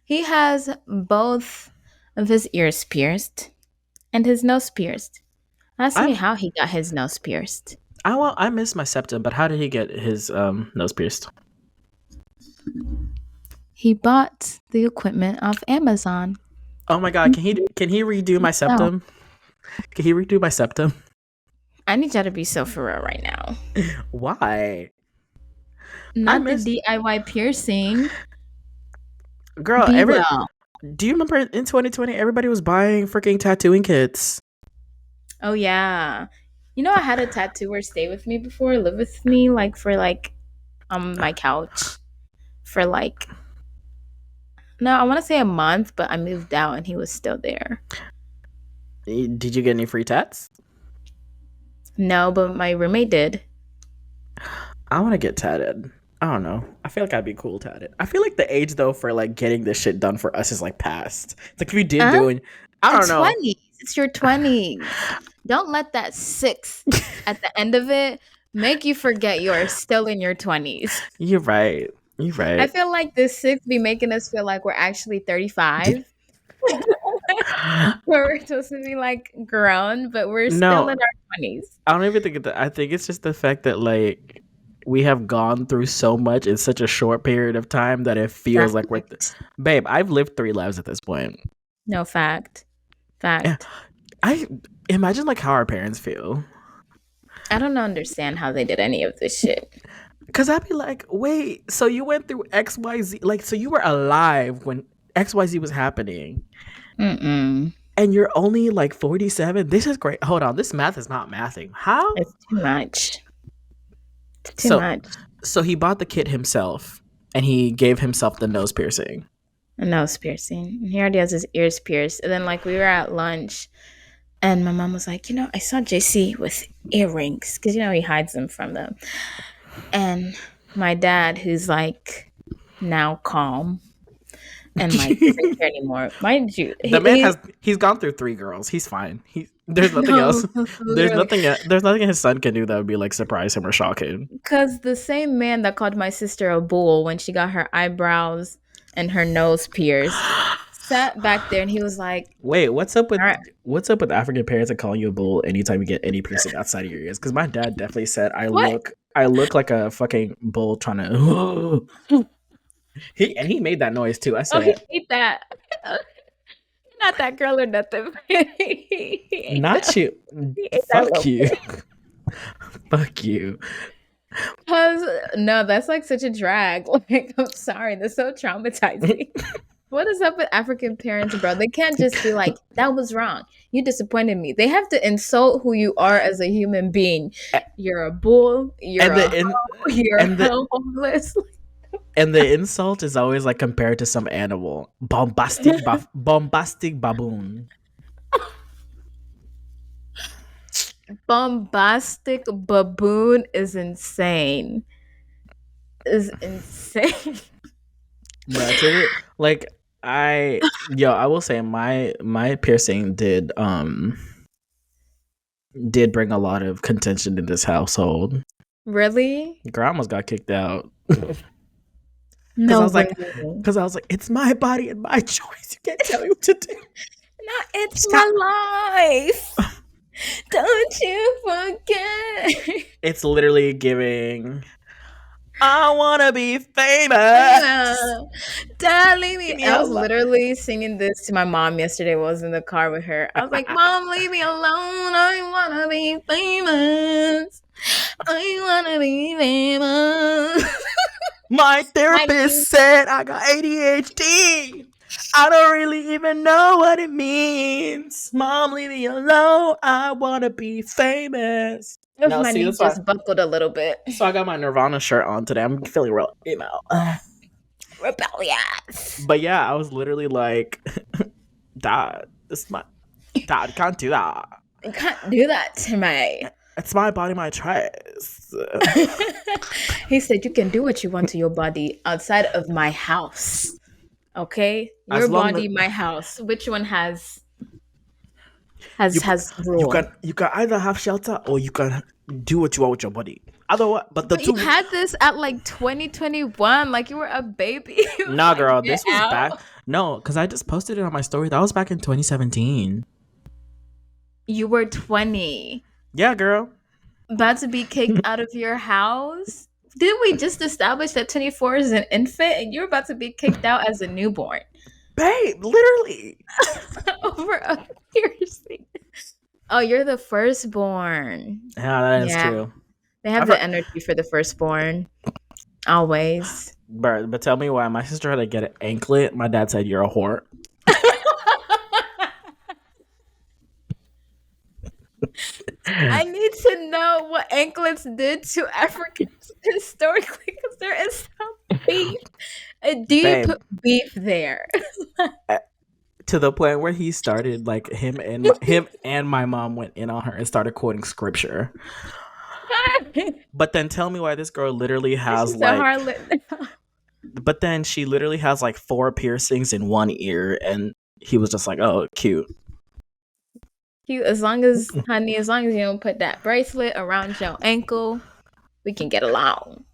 He has both of his ears pierced and his nose pierced. Ask me I'm. how he got his nose pierced. I miss my septum, but how did he get his nose pierced? He bought the equipment off Amazon. Oh my god, can he redo my No. septum? Can he redo my septum? I need y'all to be so for real right now. Why? I Not the miss DIY piercing. girl. Be well. Do you remember in 2020 everybody was buying freaking tattooing kits? Oh yeah. You know I had a tattooer stay with me before, live with me like for like on my couch for like no, I want to say a month, but I moved out and he was still there. Did you get any free tats? No, but my roommate did. I want to get tatted. I don't know. I feel like I'd be cool tatted. I feel like the age though for like getting this shit done for us is like past. It's like if you did Huh? doing, I don't know. 20s. It's your 20s. Don't let that 6 at the end of it make you forget you're still in your 20s. You're right. You're I right. feel like this 6 be making us feel like we're actually 35. Where we're supposed to be like grown, but we're still No, in our 20s. I don't even think that. I think it's just the fact that like we have gone through so much in such a short period of time that it feels like we're. Fact. Babe, I've lived 3 lives at this point. No, fact. Yeah, Fact. I imagine like how our parents feel. I don't understand how they did any of this shit. Cause I'd be like, wait, so you went through XYZ, like, so you were alive when XYZ was happening, Mm-mm. and you're only like 47. This is great. Hold on, this math is not mathing. How? It's too much. It's too So, much. so he bought the kit himself, and he gave himself the nose piercing. A nose piercing. He already has his ears pierced. And then, like, we were at lunch, and my mom was like, I saw JC with earrings because, he hides them from them. And my dad, who's like now calm and like doesn't care anymore. Mind you, The man he's gone through 3 girls. He's fine. There's nothing no, else. There's literally, nothing. There's nothing his son can do that would be like surprise him or shock him. because the same man that called my sister a bull when she got her eyebrows and her nose pierced sat back there and he was like, Wait, all right, what's up with African parents that calling you a bull anytime you get any piercing outside of your ears? Because my dad definitely said what? I look like a fucking bull trying to. He made that noise too. I Oh, he said, ate that. Not that girl or nothing. He ate not that. you. He ate that Fuck little you. Fuck you. Cause no, that's like such a drag. Like, I'm sorry, that's so traumatizing. What is up with African parents, bro? They can't just be like, that was wrong. You disappointed me. They have to insult who you are as a human being. You're a bull, you're And a the in, hoe, you're and the homeless. and the insult is always like compared to some animal. Bombastic baboon. Bombastic baboon is insane. Is insane. Bro, like I will say my piercing did bring a lot of contention in this household. Really? Girl, I almost got kicked out. Because I No was way. like, it's my body and my choice. You can't tell me what to do. No, it's Stop. my life. Don't you forget. It's literally giving. I wanna be Yeah. famous. Dad, Leave me I was alone. literally singing this to my mom yesterday. I was in the car with her. I was like, Mom, leave me alone. I wanna be famous. I wanna be famous. My Honey. therapist said I got ADHD. I don't really even know what it means. Mom, leave me alone. I wanna be famous. No, My see, knee that's why. just buckled a little bit. So I got my Nirvana shirt on today. I'm feeling real emo. Rebellious. But yeah, I was literally like, Dad, this is my Dad, can't do that. You can't do that to me. It's my body, my choice. He said you can do what you want to your body outside of my house. Okay? Your As long as body, my house. Which one has you rule? you can either have shelter or you can do what you want with your body. Otherwise, but the But you two. had this at like 2021, like you were a baby. You was Nah, like, girl, get this was back. out. No, because I just posted it on my story. That was back in 2017. You were 20. Yeah, girl. About to be kicked out of your house? Didn't we just establish that 24 is an infant and you're about to be kicked out as a newborn Babe, literally. over a piercing? Oh, you're the firstborn. Yeah, that is Yeah, true. they have I've the heard, energy for the firstborn. Always. but tell me why my sister had to get an anklet. My dad said you're a whore. I need to know what anklets did to Africans historically because there is some beef, a deep Babe, beef there. eh, to the point where he started like him and my mom went in on her and started quoting scripture. But then tell me why this girl literally has She's a like harlot. but then she literally has like 4 piercings in one ear and he was just like, "Oh, cute." Cute, as long as, honey, as long as you don't put that bracelet around your ankle, we can get along.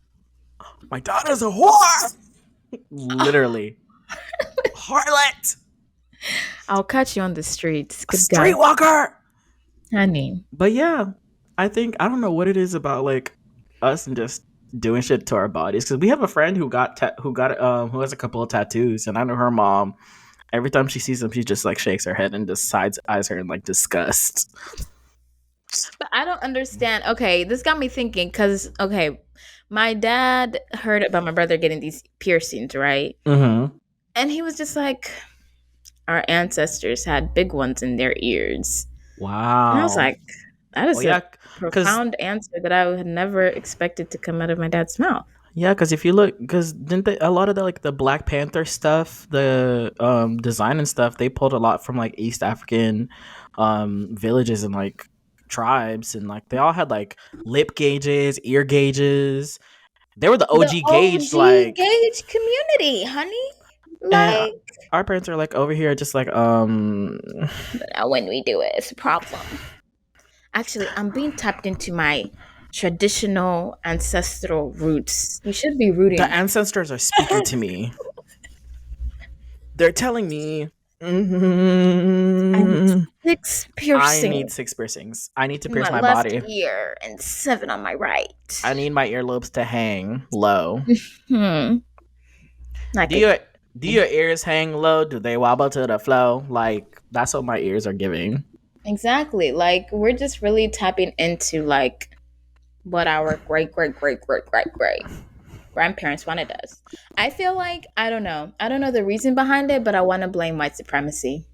My daughter's a whore. Literally. Harlot. I'll catch you on the streets. A Good God, streetwalker. honey. But yeah, I think I don't know what it is about like us and just doing shit to our bodies because we have a friend who has a couple of tattoos and I know her mom. Every time she sees them, she just like shakes her head and just sides eyes her in like disgust. But I don't understand. Okay, this got me thinking because, okay, my dad heard about my brother getting these piercings, right? Mm-hmm. And he was just like, our ancestors had big ones in their ears. And I was Wow. like, that Oh is a yeah, because profound answer that I had never expected to come out of my dad's mouth. if you look, because didn't they a lot of the like the Black Panther stuff, the design and stuff, they pulled a lot from like East African villages and like tribes, and like they all had like lip gauges, ear gauges. They were the The OG gauge, OG like, gauge community, honey. and Like, our parents are like over here, just like when we do it, it's a problem. Actually, I'm being tapped into my traditional ancestral roots. You should be the rooting. ancestors are speaking to me. They're telling me. I need Mhm. 6 I piercings need 6 piercings. I need to in my pierce my left body. ear and 7 on my right. I need my earlobes to hang low. Hmm. Like Do a your do your ears hang low? Do they wobble to the flow? Like that's what my ears are giving. exactly. Like we're just really tapping into like what our great great great great great great grandparents wanted us. I feel like I don't know. I don't know the reason behind it, but I want to blame white supremacy.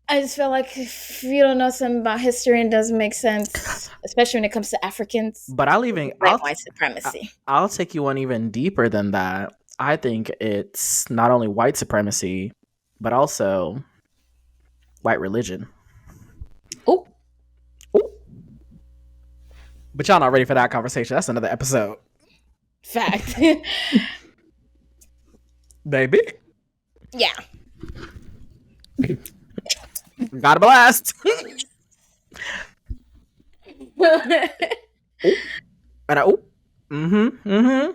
I just feel like if you don't know something about history and it doesn't make sense, especially when it comes to Africans, But I'll you even can blame white I- supremacy. I'll take you one even deeper than that. I think it's not only white supremacy, but also white religion. Oh, Ooh. But y'all not ready for that conversation. That's another episode. fact. Baby. Yeah. Got a blast. Ooh. And I, ooh. Mm-hmm. Mm-hmm.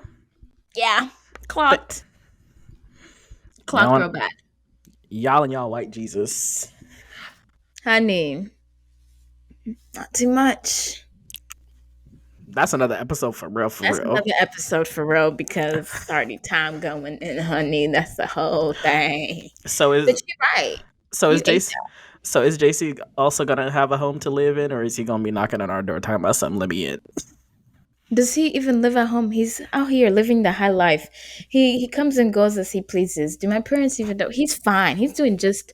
Yeah. Th- Clocked. Clocked y'all, real bad. y'all and y'all white Jesus. Honey, not too much. That's another episode for real, for That's real. another episode for real because it's already time going in, honey. That's the whole thing. So But is you're right. so is You ate JC so is JC also gonna have a home to live in, or is he gonna be knocking on our door talking about something? Let me in. that. Does he even live at home? He's out here living the high life. He comes and goes as he pleases. Do my parents even know? He's fine. He's doing just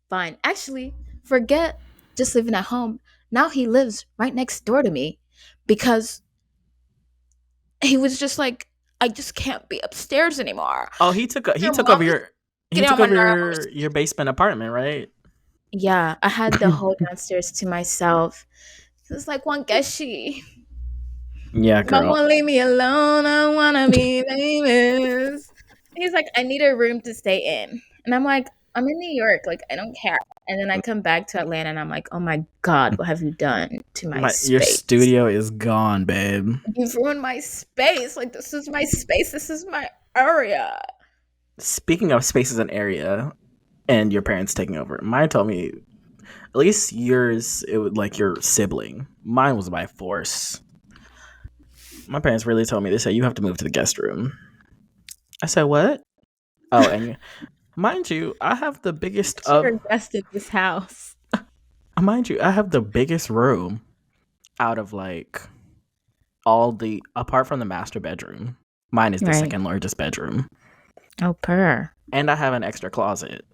fine. Actually, forget just living at home. Now he lives right next door to me because he was just like, I just can't be upstairs anymore. Oh, he Your took mom over is he getting on took my over nerves. your basement apartment, right? Yeah, I had the whole downstairs to myself. It was like one Geshi. Yeah, girl. Mama, leave me alone. I wanna be famous. He's like, I need a room to stay in. And I'm like, I'm in New York. Like, I don't care. And then I come back to Atlanta and I'm like, oh my God, what have you done to my Your space? studio is gone, babe. You've ruined my space. Like, this is my space. This is my area. Speaking of spaces and area, and your parents taking over, mine told me at least yours it would like your sibling. Mine was by force. My parents really told me, they said you have to move to the guest room. I said what? Oh, and mind you, I have the biggest You're of a guest in this house. mind you, I have the biggest room out of like all the apart from the master bedroom. Mine is the Right. second largest bedroom. Oh, purr. And I have an extra closet.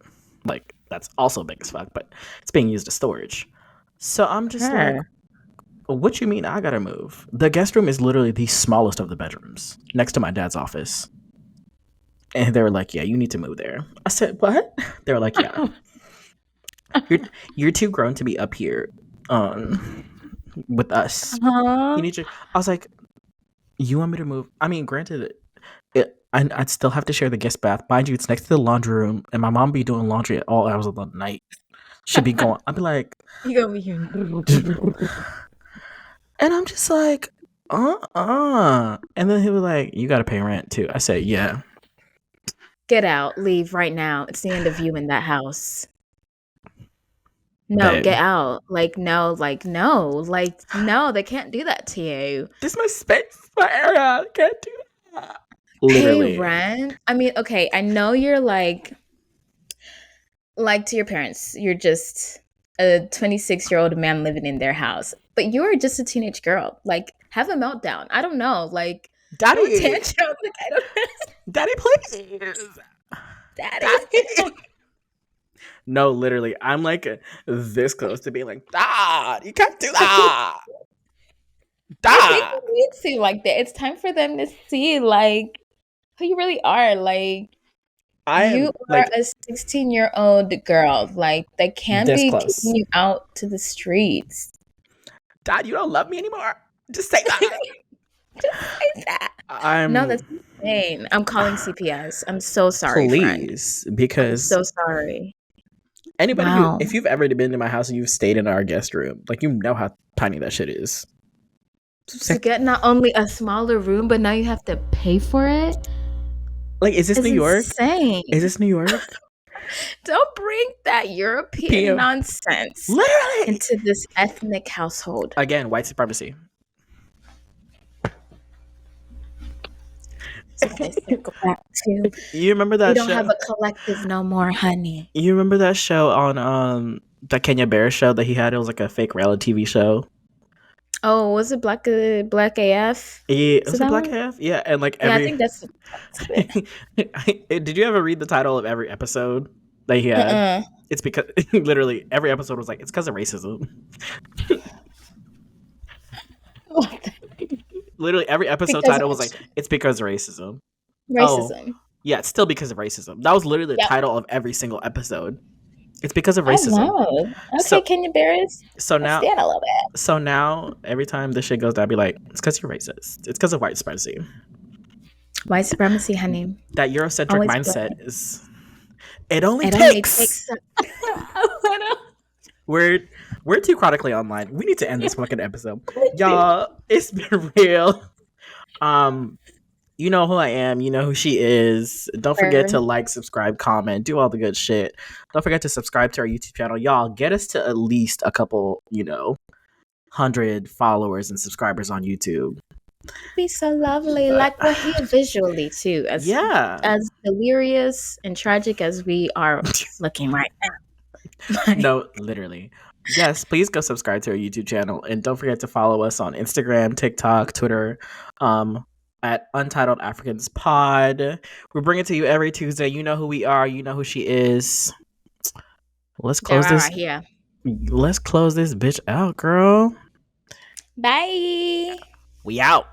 Like that's also big as fuck, but it's being used as storage. So I'm just like, Purr. what you mean I gotta move? The guest room is literally the smallest of the bedrooms, next to my dad's office. And they were like, yeah, you need to move there. I said, what? They were like, yeah, you're too grown to be up here with us. Uh-huh. You need to. I was like, you want me to move? I mean, granted, I'd still have to share the guest bath. Mind you, it's next to the laundry room, and my mom be doing laundry at all hours of the night. She'd be going. I'd be like, You gonna be here. and I'm just like, And then he was like, you got to pay rent too. I said, yeah. Get out. Leave right now. It's the end of you in that house. No, Babe, get out. Like, no, like, no. Like, no, they can't do that to you. this is my space, my area. I can't do that. Pay Literally. rent. I mean, okay, I know you're like to your parents, you're just a 26-year-old man living in their house, but you're just a teenage girl. Like, have a meltdown. I don't know. Like, throw a Daddy, tantrum. Like, I don't daddy, please. Daddy. Daddy. No, literally, I'm like this close to being like, Dad, you can't do that. I think Dad. you need to like that. It's time for them to see like who you really are. Like, I you am are like a 16-year-old girl. Like, they can't this be close. kicking you out to the streets. Dad, you don't love me anymore. Just say that. Just say that. No, that's I'm insane. I'm calling CPS. I'm so sorry, friend. please I'm because so sorry. anybody who Wow. if you've ever been to my house and you've stayed in our guest room, like you know how tiny that shit is. To get not only a smaller room, but now you have to pay for it? Like, is this It's New York? insane. Is this New York? Don't bring that European PM. nonsense Literally. into this ethnic household. Again, white supremacy. So they circle back to You remember we that don't show? have a collective no more, honey. You remember that show on that Kenya Bear show that he had? It was like a fake reality TV show. Oh, was it Black AF? Yeah, Is was it it that Black one? Half? Yeah, and like Yeah, I every think that's it. did you ever read the title of every episode that he had? Uh-uh. It's because literally every episode was like it's because of racism. Literally every episode Because title of was like it's because of racism. Oh, racism. yeah, it's still because of racism. That was literally the Yep. title of every single episode. It's because of Oh racism. wow. Okay, So Kenya Barris. so I now stand a little bit. so now every time this shit goes down, I'd be like, it's because you're racist. It's because of white supremacy. White supremacy, honey. That Eurocentric Always mindset black. is it only It only takes. takes a little. We're we're too chronically online. We need to end this fucking episode. Y'all, it's been real. Um, you know who I am, you know who she is. Don't forget to like, subscribe, comment, do all the good shit. Don't forget to subscribe to our YouTube channel. Y'all, get us to at least a couple, 100 followers and subscribers on YouTube. Be so lovely. Like we're here visually too, Yeah. as delirious and tragic as we are looking right now. Like, No, literally. Yes, please go subscribe to our YouTube channel and don't forget to follow us on Instagram, TikTok, Twitter, at Untitled Africans Pod. We bring it to you every Tuesday. You know who we are. You know who she is. Let's they're close all this. right here. Let's close this bitch out, girl. Bye. We out.